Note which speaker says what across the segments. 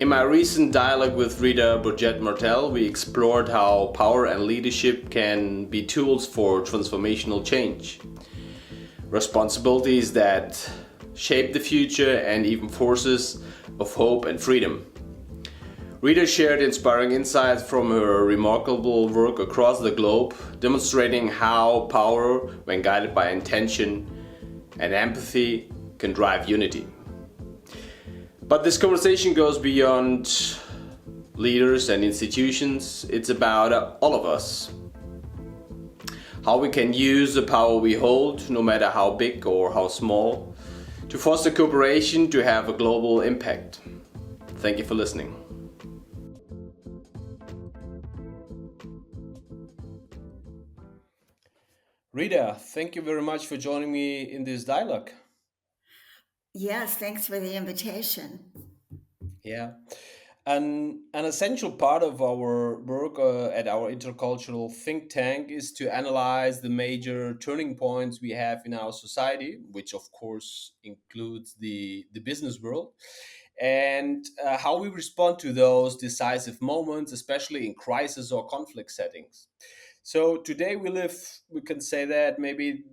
Speaker 1: In my recent dialogue with Rita Burgett-Martell, we explored how power and leadership can be tools for transformational change, responsibilities that shape the future, and even forces of hope and freedom. Rita shared inspiring insights from her remarkable work across the globe, demonstrating how power, when guided by intention and empathy, can drive unity. But this conversation goes beyond leaders and institutions. It's about all of us. How we can use the power we hold, no matter how big or how small, to foster cooperation to have a global impact. Thank you for listening. Rita, thank you very much for joining me in this dialogue.
Speaker 2: Yes, thanks for the invitation.
Speaker 1: Yeah. An essential part of our work at our intercultural think tank is to analyze the major turning points we have in our society, which of course includes the business world, and how we respond to those decisive moments, especially in crisis or conflict settings. So today we can say that maybe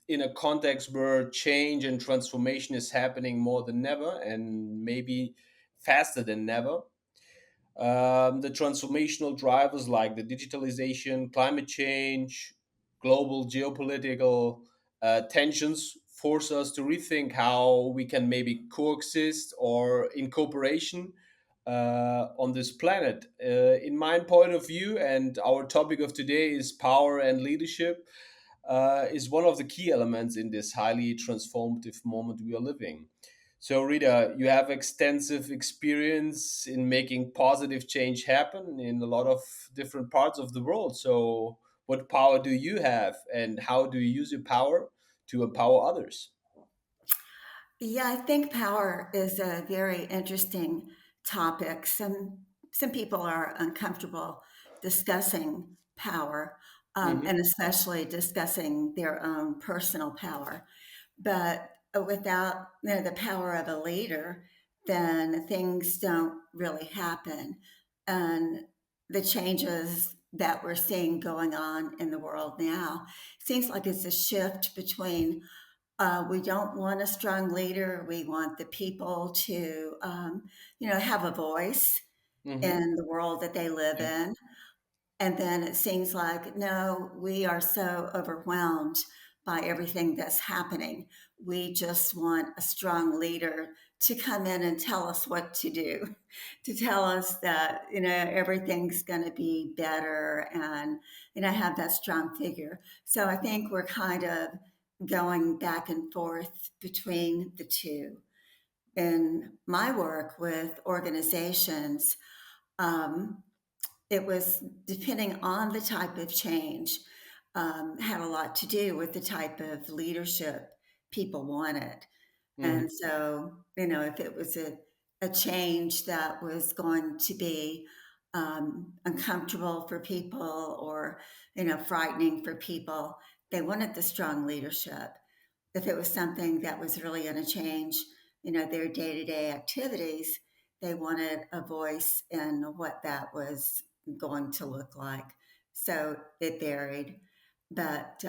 Speaker 1: in a context where change and transformation is happening more than ever and maybe faster than ever. The transformational drivers like the digitalization, climate change, global geopolitical tensions force us to rethink how we can maybe coexist or in cooperation on this planet. In my point of view, and our topic of today is power and leadership, is one of the key elements in this highly transformative moment we are living. So, Rita, you have extensive experience in making positive change happen in a lot of different parts of the world. So, what power do you have, and how do you use your power to empower others?
Speaker 2: Yeah, I think power is a very interesting topic. Some people are uncomfortable discussing power,
Speaker 1: Hmm.
Speaker 2: and especially discussing their own personal power. But without the power of a leader, then things don't really happen. And the changes that we're seeing going on in the world now seems like it's a shift between we don't want a strong leader. We want the people to, have a voice
Speaker 1: Hmm.
Speaker 2: in the world that they live
Speaker 1: Yeah.
Speaker 2: in. And then it seems like, no, we are so overwhelmed by everything that's happening. We just want a strong leader to come in and tell us what to do, to tell us that, everything's going to be better and, have that strong figure. So I think we're kind of going back and forth between the two. In my work with organizations, um, it was depending on the type of change, had a lot to do with the type of leadership people wanted. And
Speaker 1: Hmm.
Speaker 2: so, if it was a change that was going to be uncomfortable for people or, frightening for people, they wanted the strong leadership. If it was something that was really going to change, their day to day activities, they wanted a voice in what that was going to look like. So it varied. But,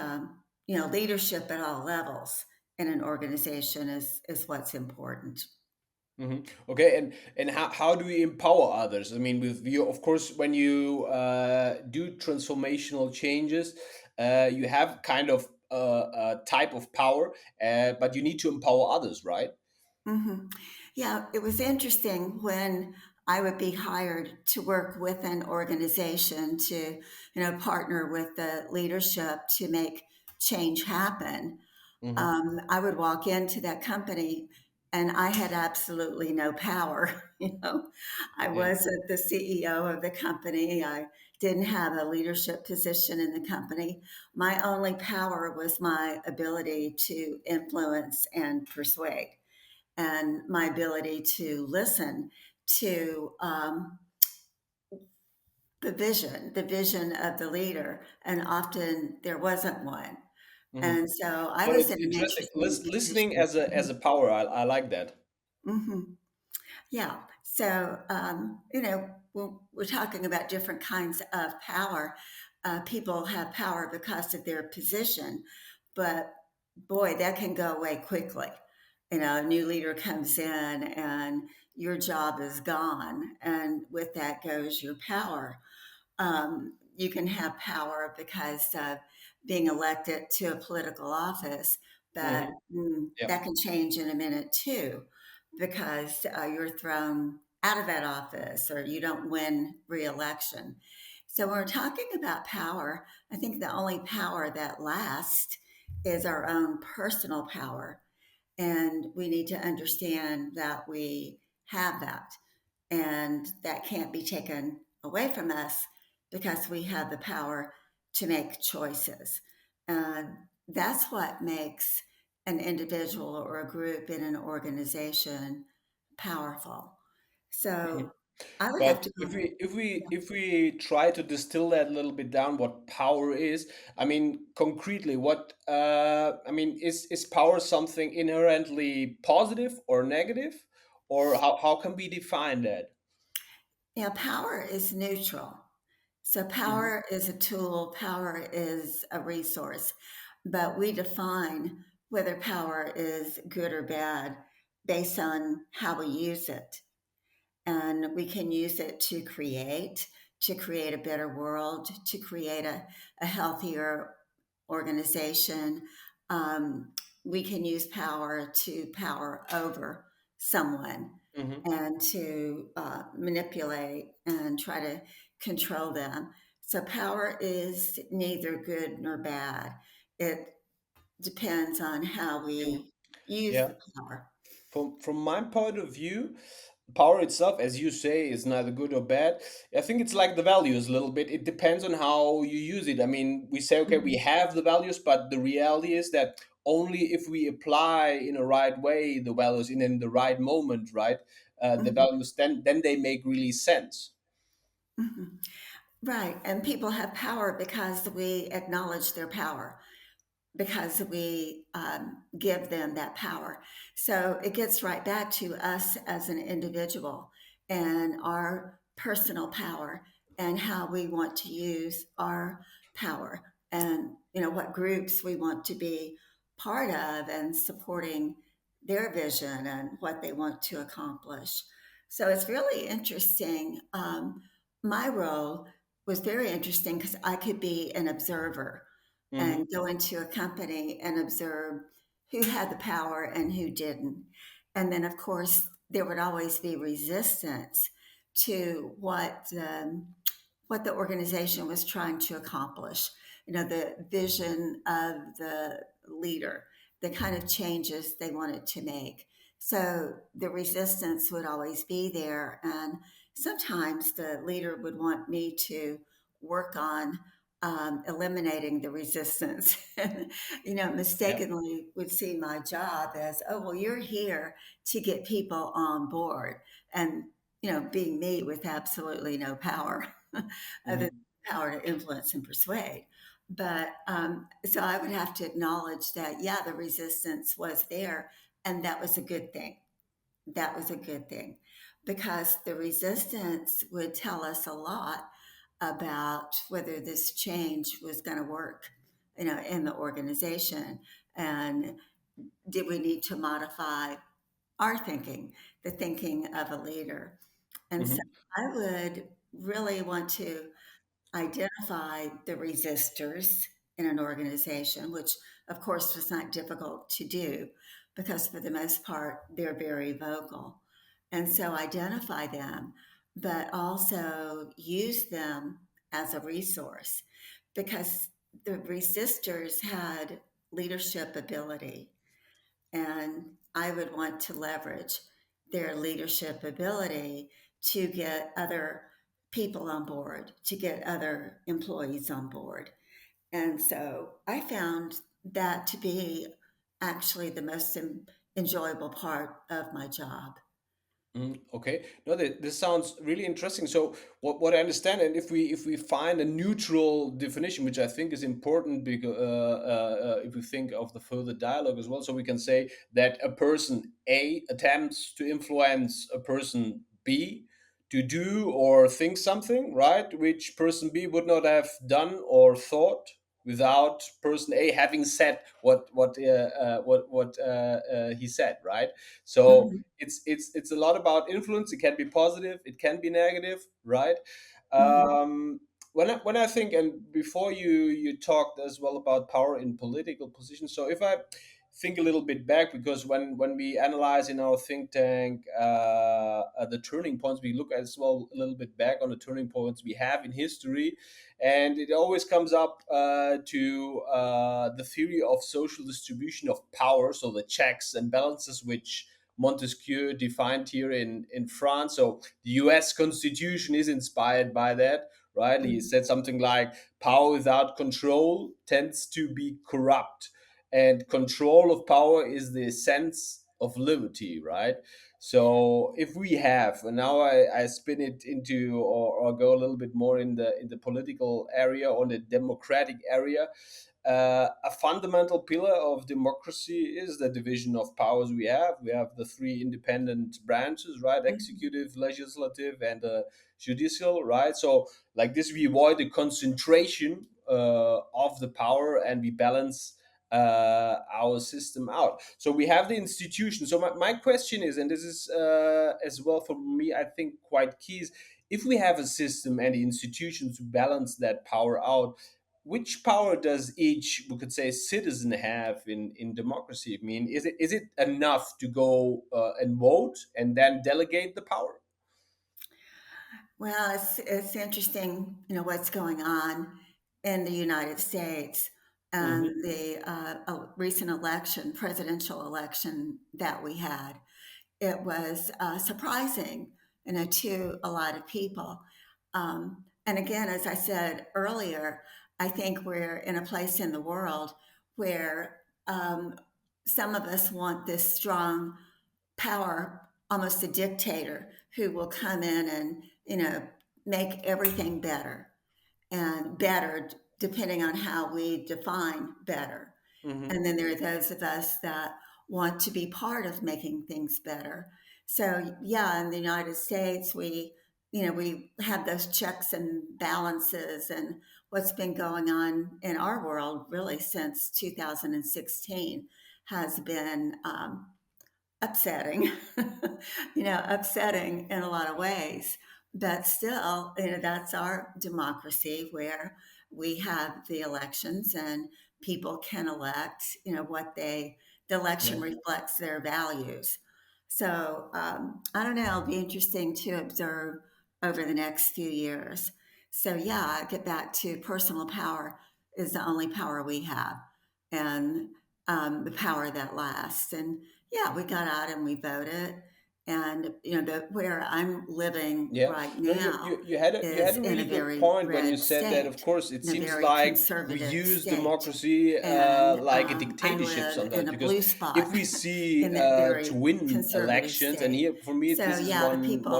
Speaker 2: leadership at all levels in an organization is what's important.
Speaker 1: Hmm. Okay, and how do we empower others? I mean, with you, of course, when you do transformational changes, you have kind of a type of power, but you need to empower others, right?
Speaker 2: Hmm. Yeah, it was interesting when I would be hired to work with an organization to, partner with the leadership to make change happen.
Speaker 1: Hmm.
Speaker 2: I would walk into that company and I had absolutely no power. I
Speaker 1: Yeah.
Speaker 2: wasn't the CEO of the company. I didn't have a leadership position in the company. My only power was my ability to influence and persuade, and my ability to listen to the vision of the leader. And often there wasn't one.
Speaker 1: Hmm.
Speaker 2: And so I
Speaker 1: But
Speaker 2: was
Speaker 1: it's
Speaker 2: in an
Speaker 1: interesting.
Speaker 2: interesting
Speaker 1: Listening
Speaker 2: position.
Speaker 1: as a power, I like that.
Speaker 2: Hmm. Yeah. So, we're talking about different kinds of power. People have power because of their position, but boy, that can go away quickly. A new leader comes in and your job is gone, and with that goes your power. You can have power because of being elected to a political office, but
Speaker 1: Hmm. Yeah.
Speaker 2: that can change in a minute too, because you're thrown out of that office or you don't win reelection. So, when we're talking about power, I think the only power that lasts is our own personal power. And we need to understand that we have that and that can't be taken away from us because we have the power to make choices. And that's what makes an individual or a group in an organization powerful. So I would have
Speaker 1: But
Speaker 2: to
Speaker 1: if
Speaker 2: go.
Speaker 1: we try to distill that a little bit down, what power is, I mean, concretely, is power something inherently positive or negative, or how can we define that?
Speaker 2: Power is neutral. So
Speaker 1: Hmm.
Speaker 2: power is a tool, power is a resource, but we define whether power is good or bad based on how we use it. And we can use it to create a better world, to create a healthier organization. We can use power to power over someone
Speaker 1: Hmm.
Speaker 2: and to manipulate and try to control them. So power is neither good nor bad. It depends on how
Speaker 1: Hmm.
Speaker 2: we use
Speaker 1: Yeah.
Speaker 2: the power.
Speaker 1: From my point of view, power itself, as you say, is neither good or bad. I think it's like the values a little bit. It depends on how you use it. I mean, we say, okay, we
Speaker 2: Mhm,
Speaker 1: have the values, but the reality is that only if we apply in a right way the values in the right moment, right? The
Speaker 2: mhm,
Speaker 1: values then they make really sense.
Speaker 2: mhm. Right. And people have power because we acknowledge their power, because we give them that power. So it gets right back to us as an individual and our personal power and how we want to use our power and what groups we want to be part of and supporting their vision and what they want to accomplish. So it's really interesting. My role was very interesting because I could be an observer
Speaker 1: Hmm.
Speaker 2: and go into a company and observe who had the power and who didn't. And then, of course, there would always be resistance to what the organization was trying to accomplish. The vision of the leader, the kind of changes they wanted to make. So the resistance would always be there. And sometimes the leader would want me to work on eliminating the resistance. And,
Speaker 1: Yeah.
Speaker 2: mistakenly would see my job as, oh, well, you're here to get people on board. And, being me with absolutely no power other than
Speaker 1: Hmm.
Speaker 2: power to influence and persuade. But so I would have to acknowledge that, yeah, the resistance was there. And that was a good thing. That was a good thing because the resistance would tell us a lot about whether this change was going to work, in the organization. And did we need to modify our thinking, the thinking of a leader? And so
Speaker 1: Hmm.
Speaker 2: I would really want to identify the resistors in an organization, which of course was not difficult to do because for the most part they're very vocal. And so identify them, but also use them as a resource because the resistors had leadership ability and I would want to leverage their leadership ability to get other people on board, to get other employees on board. And so I found that to be actually the most enjoyable part of my job.
Speaker 1: Okay, no, this sounds really interesting. So, what I understand, and if we find a neutral definition, which I think is important, because if we think of the further dialogue as well, so we can say that a person A attempts to influence a person B to do or think something, right, which person B would not have done or thought without person A having said what he said, right? So
Speaker 2: Mhm,
Speaker 1: it's a lot about influence. It can be positive, it can be negative, right?
Speaker 2: mhm,
Speaker 1: When I think, and before you talked as well about power in political positions, so if I think a little bit back, because when we analyze in our think tank the turning points, we look as well a little bit back on the turning points we have in history, and it always comes up to the theory of social distribution of power, so the checks and balances which Montesquieu defined here in France. So the US Constitution is inspired by that, right? He
Speaker 2: mhm,
Speaker 1: said something like power without control tends to be corrupt, and control of power is the sense of liberty, right? So if we have, and now I spin it into, or go a little bit more in the political area or the democratic area, a fundamental pillar of democracy is the division of powers we have. We have the three independent branches, right?
Speaker 2: mhm,
Speaker 1: Executive, legislative, and judicial, right? So, like this, we avoid the concentration of the power, and we balance our system out. So we have the institution. So my question is, and this is as well for me, I think quite key, is if we have a system and the institutions to balance that power out, which power does each, we could say, citizen have in democracy? I mean, is it enough to go and vote and then delegate the power?
Speaker 2: Well, it's interesting, what's going on in the United States and
Speaker 1: Hmm.
Speaker 2: the recent election, presidential election that we had. It was surprising, to a lot of people. And again, as I said earlier, I think we're in a place in the world where some of us want this strong power, almost a dictator who will come in and, make everything better and better depending on how we define better. And
Speaker 1: Hmm.
Speaker 2: then there are those of us that want to be part of making things better. So yeah, in the United States, we have those checks and balances, and what's been going on in our world really since 2016 has been upsetting, upsetting in a lot of ways. But still, that's our democracy where we have the elections and people can elect, the election
Speaker 1: Yeah.
Speaker 2: reflects their values. So I don't know, it'll be interesting to observe over the next few years. So yeah, I get back to personal power is the only power we have, and the power that lasts. And yeah, we got out and we voted. And where I'm living
Speaker 1: Yeah,
Speaker 2: right
Speaker 1: no,
Speaker 2: now
Speaker 1: you had
Speaker 2: is
Speaker 1: a
Speaker 2: in
Speaker 1: really
Speaker 2: a
Speaker 1: good
Speaker 2: very
Speaker 1: point when you
Speaker 2: red
Speaker 1: said that. Of
Speaker 2: state,
Speaker 1: course, it
Speaker 2: in a
Speaker 1: seems
Speaker 2: very
Speaker 1: like we
Speaker 2: conservative
Speaker 1: use
Speaker 2: state.
Speaker 1: democracy
Speaker 2: And
Speaker 1: like a
Speaker 2: I
Speaker 1: dictatorship
Speaker 2: live
Speaker 1: sometimes,
Speaker 2: in a
Speaker 1: because
Speaker 2: blue
Speaker 1: if
Speaker 2: spot
Speaker 1: we see
Speaker 2: in that
Speaker 1: to
Speaker 2: very
Speaker 1: win
Speaker 2: conservative
Speaker 1: elections, and
Speaker 2: state.
Speaker 1: here for me
Speaker 2: So
Speaker 1: this is
Speaker 2: yeah, the
Speaker 1: one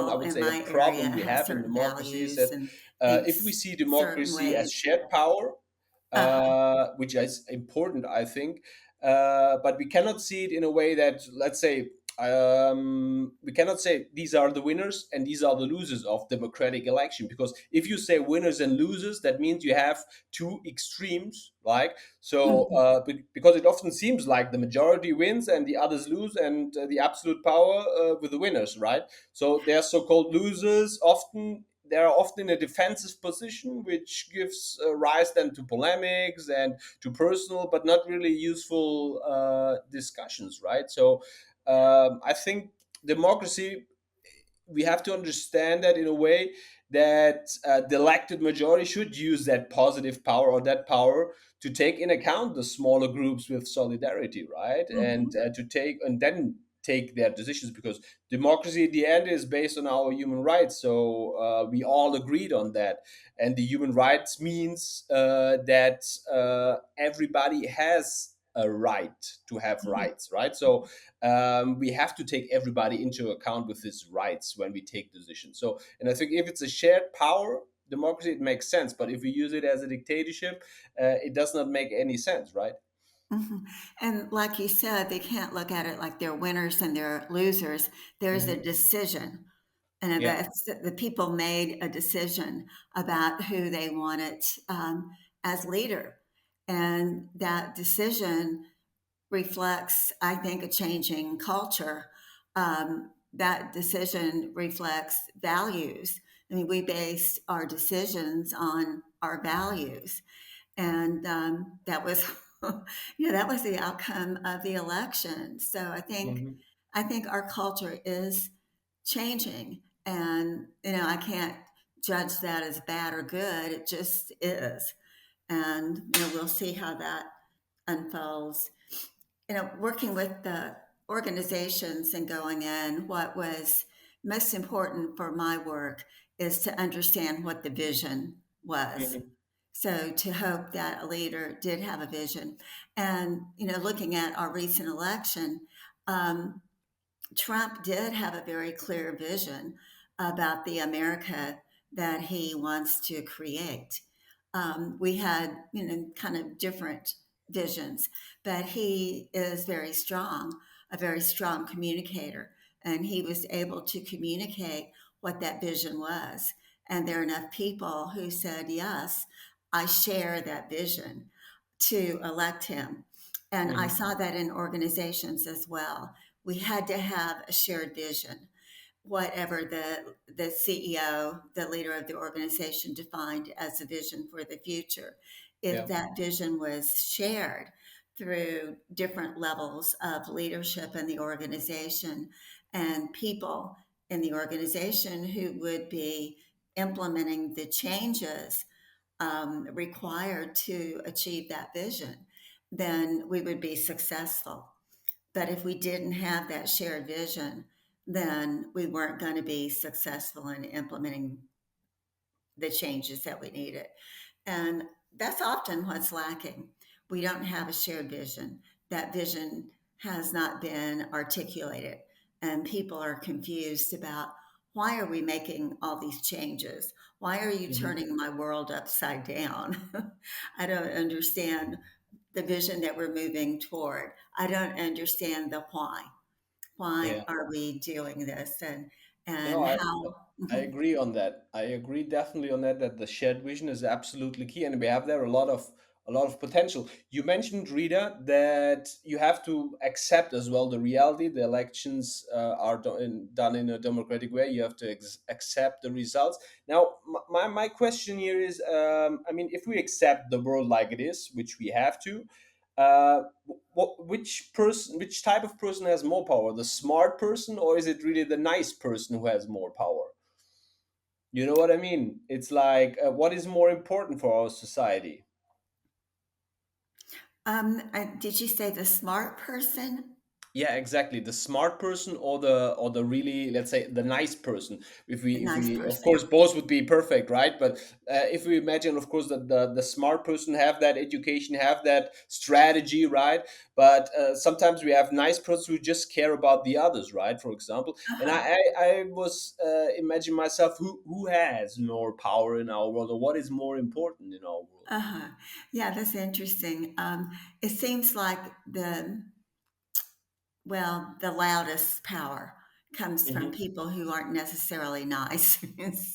Speaker 1: I
Speaker 2: people
Speaker 1: would
Speaker 2: in
Speaker 1: say a
Speaker 2: my area
Speaker 1: problem we
Speaker 2: have
Speaker 1: have in
Speaker 2: certain
Speaker 1: democracy, is
Speaker 2: values
Speaker 1: that
Speaker 2: and
Speaker 1: if we
Speaker 2: thinks
Speaker 1: see
Speaker 2: certain
Speaker 1: democracy as
Speaker 2: ways.
Speaker 1: shared power,
Speaker 2: Uh-huh.
Speaker 1: which is important, I think. But we cannot see it in a way that, let's say, we cannot say these are the winners and these are the losers of democratic election, because if you say winners and losers, that means you have two extremes, like so.
Speaker 2: Mhm.
Speaker 1: Because it often seems like the majority wins and the others lose, and the absolute power with the winners, right? So they are so-called losers. Often they are often in a defensive position, which gives rise then to polemics and to personal, but not really useful discussions, right? So I think democracy, we have to understand that in a way that the elected majority should use that positive power, or that power, to take in account the smaller groups with solidarity, right? And
Speaker 2: Mhm.
Speaker 1: to take, and then take their decisions, because democracy at the end is based on our human rights. So we all agreed on that, and the human rights means that everybody has a right to have
Speaker 2: Mhm.
Speaker 1: rights, right? So we have to take everybody into account with these rights when we take decisions. So, and I think if it's a shared power democracy, it makes sense. But if we use it as a dictatorship, it does not make any sense, right?
Speaker 2: Mhm. And like you said, they can't look at it like they're winners and they're losers. There's a
Speaker 1: Hmm.
Speaker 2: decision, and
Speaker 1: Yeah.
Speaker 2: that's the people made a decision about who they wanted as leader, and that decision reflects, I think, a changing culture. That decision reflects values. I mean, we base our decisions on our values, and that was, that was the outcome of the election. So
Speaker 1: Hmm.
Speaker 2: I think our culture is changing, and I can't judge that as bad or good. It just is, and we'll see how that unfolds. Working with the organizations and going in, what was most important for my work is to understand what the vision was.
Speaker 1: Hmm.
Speaker 2: So to hope that a leader did have a vision. And, looking at our recent election, um, Trump did have a very clear vision about the America that he wants to create. We had, kind of different visions, but he is a very strong communicator, and he was able to communicate what that vision was. And there are enough people who said, yes, I share that vision to elect him. And I
Speaker 1: Hmm.
Speaker 2: saw that in organizations as well. We had to have a shared vision, whatever the CEO, the leader of the organization, defined as a vision for the future. If
Speaker 1: Yeah.
Speaker 2: that vision was shared through different levels of leadership in the organization and people in the organization who would be implementing the changes required to achieve that vision, then we would be successful. But if we didn't have that shared vision, then we weren't going to be successful in implementing the changes that we needed. And that's often what's lacking. We don't have a shared vision. That vision has not been articulated, and people are confused about, why are we making all these changes? Why are you
Speaker 1: Hmm.
Speaker 2: turning my world upside down? I don't understand the vision that we're moving toward. I don't understand the why. Why
Speaker 1: Yeah.
Speaker 2: are we doing this? And
Speaker 1: No,
Speaker 2: how?
Speaker 1: I
Speaker 2: Mhm.
Speaker 1: agree on that. I agree definitely on that, that the shared vision is absolutely key, and we have there a lot of potential. You mentioned, Rita, that you have to accept as well the reality. The elections are done in a democratic way. You have to accept the results. Now, my question here is, I mean, if we accept the world like it is, which we have to, which type of person has more power, the smart person, or is it really the nice person who has more power? You know what I mean? It's like, what is more important for our society?
Speaker 2: Did you say the smart person?
Speaker 1: Yeah, exactly. The smart person, or the really, let's say, the nice person.
Speaker 2: The
Speaker 1: If
Speaker 2: nice
Speaker 1: we, of
Speaker 2: person.
Speaker 1: course, both would be perfect, right? But if we imagine, of course, that the smart person have that education, have that strategy, right? But sometimes we have nice persons who just care about the others, right? For example, and
Speaker 2: Uh-huh.
Speaker 1: I was imagining myself, who has more power in our world, or what is more important in our world?
Speaker 2: Uh-huh. Yeah, that's interesting. It seems like the loudest power comes from
Speaker 1: Hmm.
Speaker 2: people who aren't necessarily nice.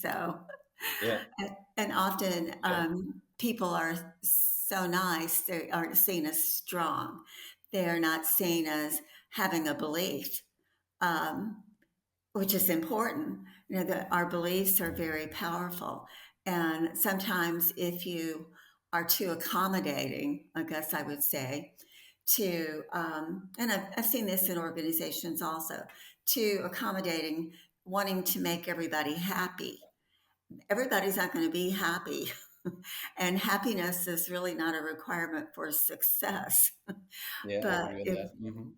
Speaker 2: So,
Speaker 1: Yeah.
Speaker 2: and often
Speaker 1: Yeah.
Speaker 2: people are so nice, they aren't seen as strong. They are not seen as having a belief. Um, which is important. That our beliefs are very powerful. And sometimes if you are too accommodating, I guess I would say, and I've seen this in organizations also, too accommodating, wanting to make everybody happy. Everybody's not going to be happy. And happiness is really not a requirement for success.
Speaker 1: Yeah, I
Speaker 2: But
Speaker 1: agree on that. Hmm.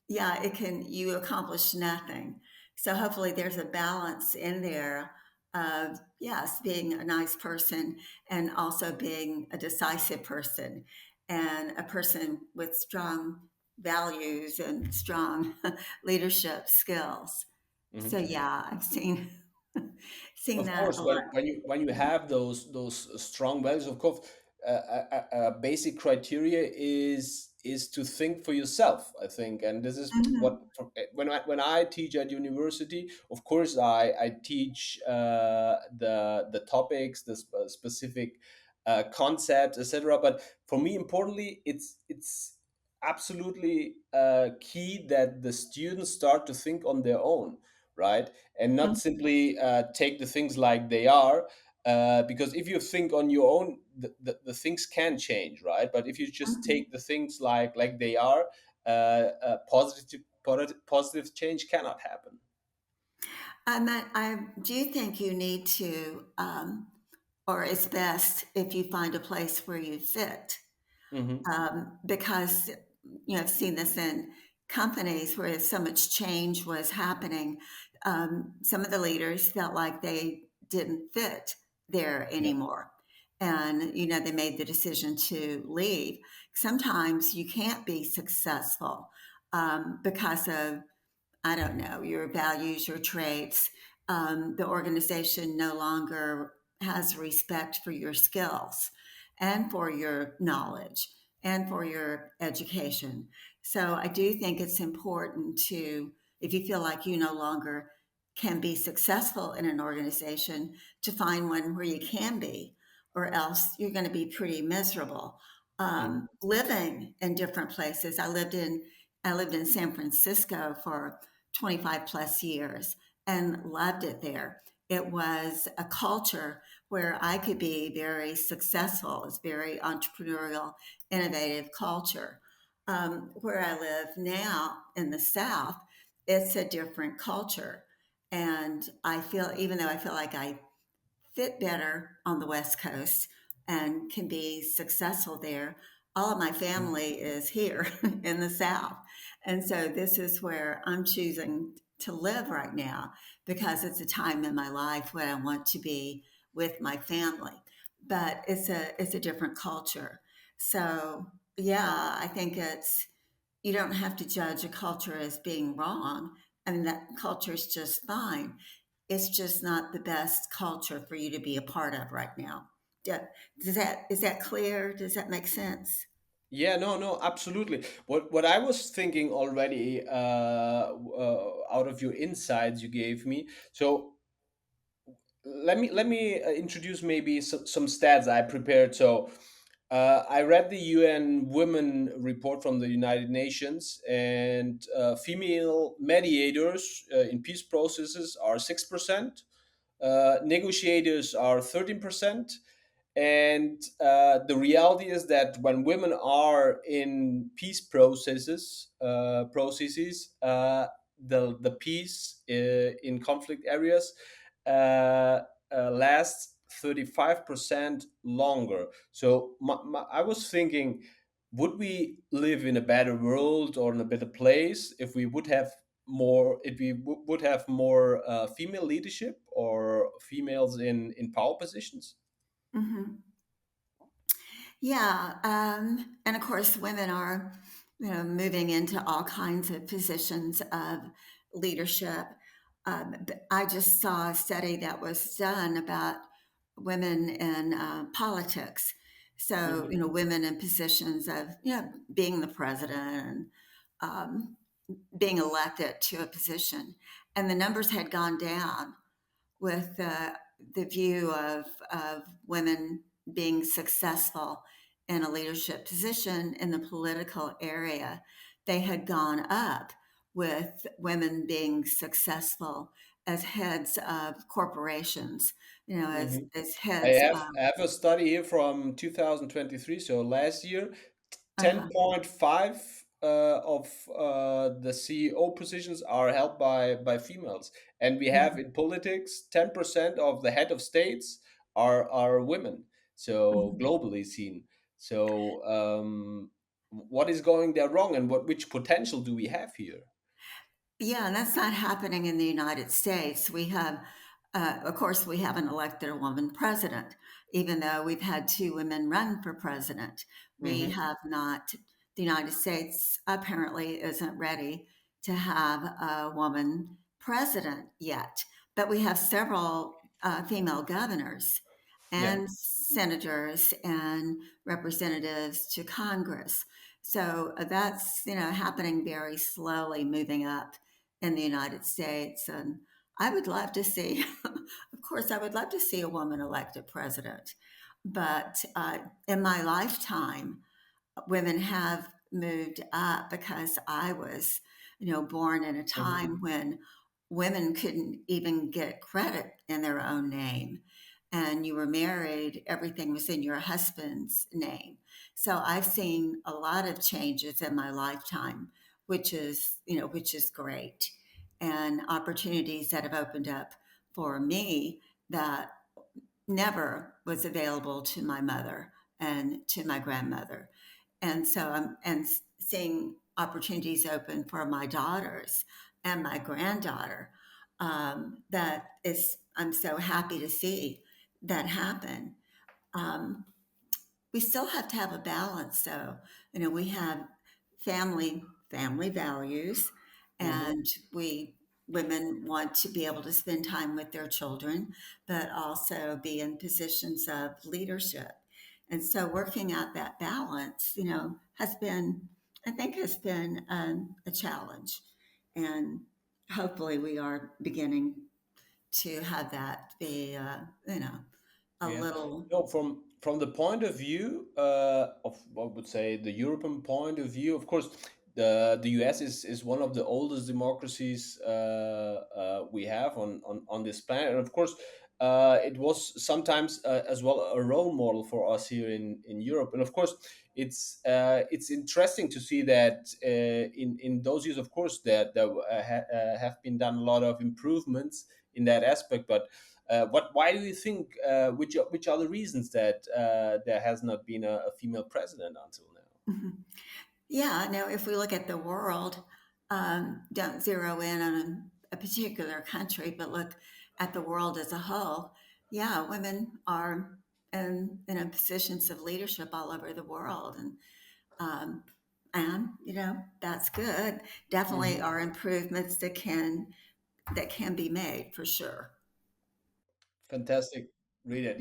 Speaker 2: yeah, you accomplish nothing. So hopefully there's a balance in there of, yes, being a nice person and also being a decisive person. and a person with strong values and strong leadership skills. So
Speaker 1: Mhm.
Speaker 2: yeah, I've seen seen
Speaker 1: Of
Speaker 2: that
Speaker 1: course,
Speaker 2: a lot.
Speaker 1: when you have those strong values, of course, a basic criteria is to think for yourself. I think, and this is what
Speaker 2: Mhm,
Speaker 1: when I teach at university. Of course, I teach the topics, the specific concepts, etc. But for me, importantly, it's absolutely key that the students start to think on their own, right? And not
Speaker 2: mhm,
Speaker 1: simply take the things like they are. Because if you think on your own, the things can change, right? But if you just
Speaker 2: mhm.
Speaker 1: take the things like they are, positive change cannot happen.
Speaker 2: Do you think you need to, or it's best if you find a place where you fit?
Speaker 1: Hmm.
Speaker 2: Because I've seen this in companies where so much change was happening. Some of the leaders felt like they didn't fit there
Speaker 1: Yeah.
Speaker 2: anymore, and they made the decision to leave. Sometimes you can't be successful because of, I don't know, your values, your traits. The organization no longer has respect for your skills and for your knowledge and for your education. So I do think it's important to, if you feel like you no longer can be successful in an organization, to find one where you can be, or else you're going to be pretty miserable.
Speaker 1: Mhm.
Speaker 2: Living in different places. I lived in San Francisco for 25 plus years and loved it there. It was a culture where I could be very successful. It's very entrepreneurial, innovative culture. Where I live now in the South, it's a different culture. And I feel, even though I feel like I fit better on the West Coast and can be successful there. All of my family is here in the South. And so this is where I'm choosing to live right now because it's a time in my life when I want to be with my family. But it's a different culture. So yeah, I think it's you don't have to judge a culture as being wrong. I mean, that culture is just fine. It's just not the best culture for you to be a part of right now. Yeah. Is that clear? Does that make sense?
Speaker 1: Yeah, no, no, absolutely. What I was thinking already, out of your insights you gave me. So let me introduce maybe some stats I prepared. So I read the UN Women Report from the United Nations, and female mediators in peace processes are 6%. Negotiators are 13%. And the reality is that when women are in peace the peace in conflict areas uh, lasts 35% longer. So I was thinking, would we live in a better world or in a better place if we would have more, if we would have more female leadership or females in power positions?
Speaker 2: Hmm. Yeah, and of course, women are, moving into all kinds of positions of leadership. But I just saw a study that was done about women in politics. So,
Speaker 1: Mhm.
Speaker 2: women in positions of, being the president and um, being elected to a position, and the numbers had gone down with the view of women being successful in a leadership position in the political area. They had gone up with women being successful as heads of corporations,
Speaker 1: Mhm.
Speaker 2: as
Speaker 1: I
Speaker 2: heads
Speaker 1: have
Speaker 2: of,
Speaker 1: I have a study here from 2023, so last year,
Speaker 2: uh-huh,
Speaker 1: 10.5 of the CEO positions are held by females, and we have
Speaker 2: mhm,
Speaker 1: in politics 10% of the head of states are women. So
Speaker 2: mhm.
Speaker 1: globally seen. So what is going there wrong, and which potential do we have here?
Speaker 2: Yeah, and that's not happening in the United States. Of course, we haven't elected a woman president, even though we've had two women run for president. We
Speaker 1: Hmm.
Speaker 2: have not, the United States apparently isn't ready to have a woman president yet, but we have several female governors
Speaker 1: Yeah.
Speaker 2: and senators and representatives to Congress. So that's, happening very slowly, moving up in the United States. And I would love to see, of course, I would love to see a woman elected president. But in my lifetime, women have moved up because I was, born in a
Speaker 1: Hmm.
Speaker 2: time when women couldn't even get credit in their own name. And you were married, everything was in your husband's name. So I've seen a lot of changes in my lifetime, which is great. And opportunities that have opened up for me that never was available to my mother and to my grandmother. And so I'm seeing opportunities open for my daughters and my granddaughter. That is, I'm so happy to see that happen. Um, we still have to have a balance, though. We have family values,
Speaker 1: Hmm.
Speaker 2: and we women want to be able to spend time with their children, but also be in positions of leadership. And so, working out that balance, I think, has been a challenge, and hopefully, we are beginning to have that be, a
Speaker 1: Yeah.
Speaker 2: little.
Speaker 1: No, from the point of view of, I would say, the European point of view, of course, the US is one of the oldest democracies we have on this planet, and of course, it was sometimes as well a role model for us here in Europe, and of course, it's interesting to see that in those years, of course, that there have been done a lot of improvements in that aspect, but why do you think? Which are the reasons that there has not been a female president until now?
Speaker 2: Mhm. Yeah, now if we look at the world, don't zero in on a particular country, but look at the world as a whole. Yeah, women are in positions of leadership all over the world, um, and that's good. Definitely
Speaker 1: Hmm.
Speaker 2: are improvements that can be made for sure.
Speaker 1: Fantastic, Rita.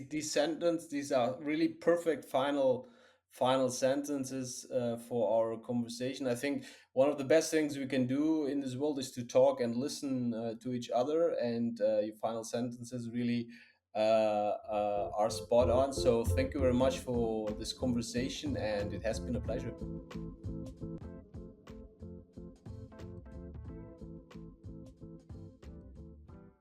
Speaker 1: These sentences. These are really perfect final sentences for our conversation. I think one of the best things we can do in this world is to talk and listen to each other. And your final sentences really are spot on. So thank you very much for this conversation, and it has been a pleasure.